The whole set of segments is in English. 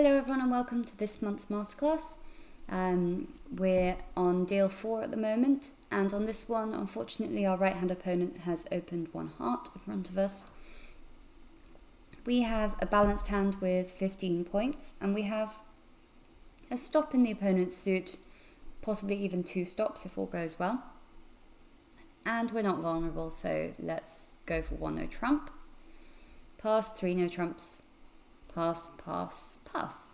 Hello everyone and welcome to this month's Masterclass. We're on deal 4 at the moment, and on this one, unfortunately, our right hand opponent has opened one heart in front of us. We have a balanced hand with 15 points, and we have a stop in the opponent's suit, possibly even 2 stops if all goes well. And we're not vulnerable, so let's go for 1 no trump. Pass, 3 no trumps. Pass, pass, pass.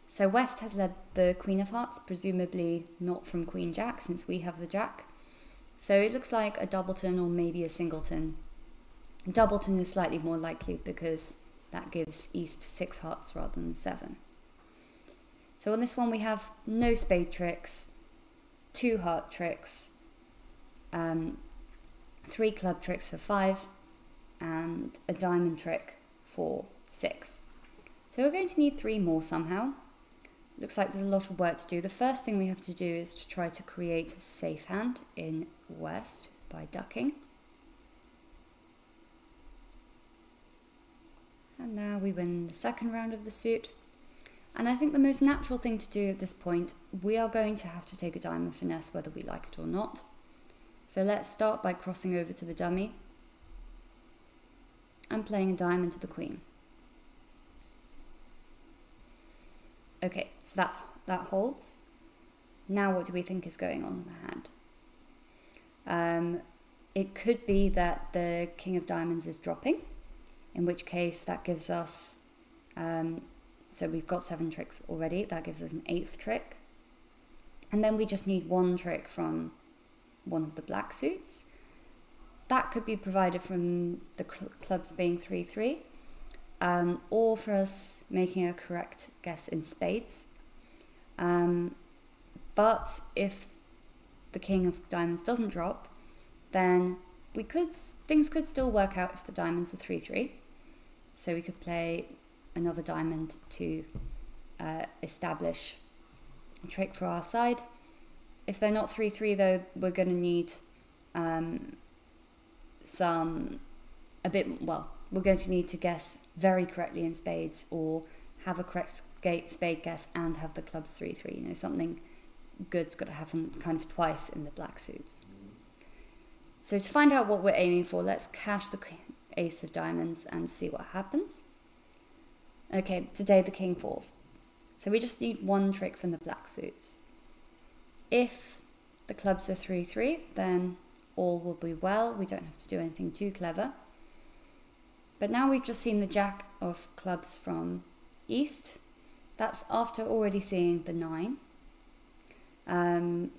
So West has led the Queen of Hearts, presumably not from Queen Jack, since we have the Jack. So it looks like a doubleton or maybe a singleton. Doubleton is slightly more likely because that gives East 6 hearts rather than 7. So on this one we have no spade tricks, 2 heart tricks, 3 club tricks for 5, and a diamond trick for 6. So we're going to need 3 more somehow. Looks like there's a lot of work to do. The first thing we have to do is to try to create a safe hand in West by ducking. And now we win the second round of the suit. And I think the most natural thing to do at this point, we are going to have to take a diamond finesse whether we like it or not. So let's start by crossing over to the dummy and playing a diamond to the queen. Okay, so that holds. Now what do we think is going on in the hand? It could be that the King of Diamonds is dropping, in which case that gives us, so we've got 7 tricks already, that gives us an 8th trick. And then we just need 1 trick from one of the black suits. That could be provided from the clubs being 3-3, or for us making a correct guess in spades. But if the King of Diamonds doesn't drop, then things could still work out if the diamonds are 3-3. So we could play another diamond to establish a trick for our side. If they're not 3-3 though, we're going to need we're going to need to guess very correctly in spades, or have a correct spade guess and have the clubs 3-3. Something good's got to happen kind of twice in the black suits. So to find out what we're aiming for, let's cash the ace of diamonds and see what happens. Okay, today the king falls. So we just need 1 trick from the black suits. If the clubs are 3-3, then all will be well. We don't have to do anything too clever. But now we've just seen the Jack of clubs from East. That's after already seeing the 9. And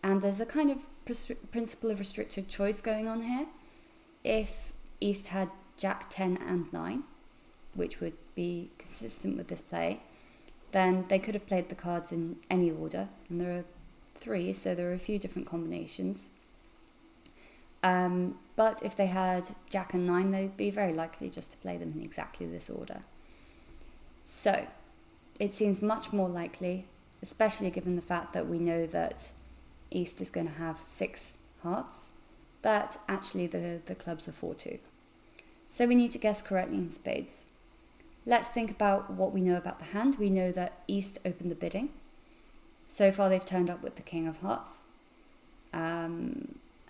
there's a kind of principle of restricted choice going on here. If East had Jack 10 and 9, which would be consistent with this play, then they could have played the cards in any order. And there are 3, so there are a few different combinations. But if they had Jack and 9, they'd be very likely just to play them in exactly this order. So it seems much more likely, especially given the fact that we know that East is going to have 6 hearts, that actually the clubs are 4-2. So we need to guess correctly in spades. Let's think about what we know about the hand. We know that East opened the bidding. So far they've turned up with the King of Hearts.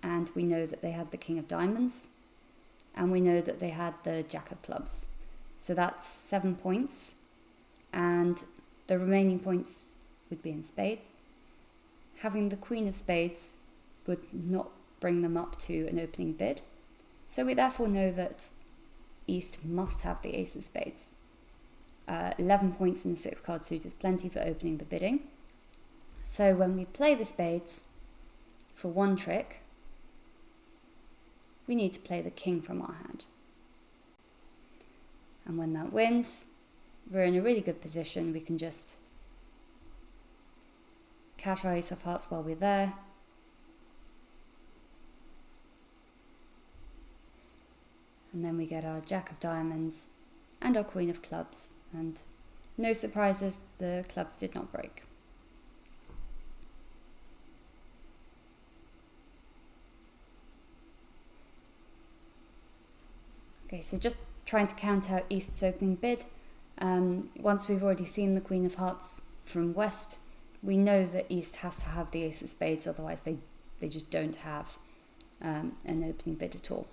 And we know that they had the King of Diamonds. And we know that they had the Jack of Clubs. So that's 7 points. And the remaining points would be in spades. Having the Queen of Spades would not bring them up to an opening bid. So we therefore know that East must have the Ace of Spades. 11 points in a 6-card suit is plenty for opening the bidding. So when we play the spades for 1 trick, we need to play the king from our hand. And when that wins, we're in a really good position. We can just cash our ace of hearts while we're there. And then we get our Jack of Diamonds and our Queen of Clubs. And no surprises, the clubs did not break. Okay, so just trying to count out East's opening bid. Once we've already seen the Queen of Hearts from West, we know that East has to have the Ace of Spades, otherwise they just don't have an opening bid at all.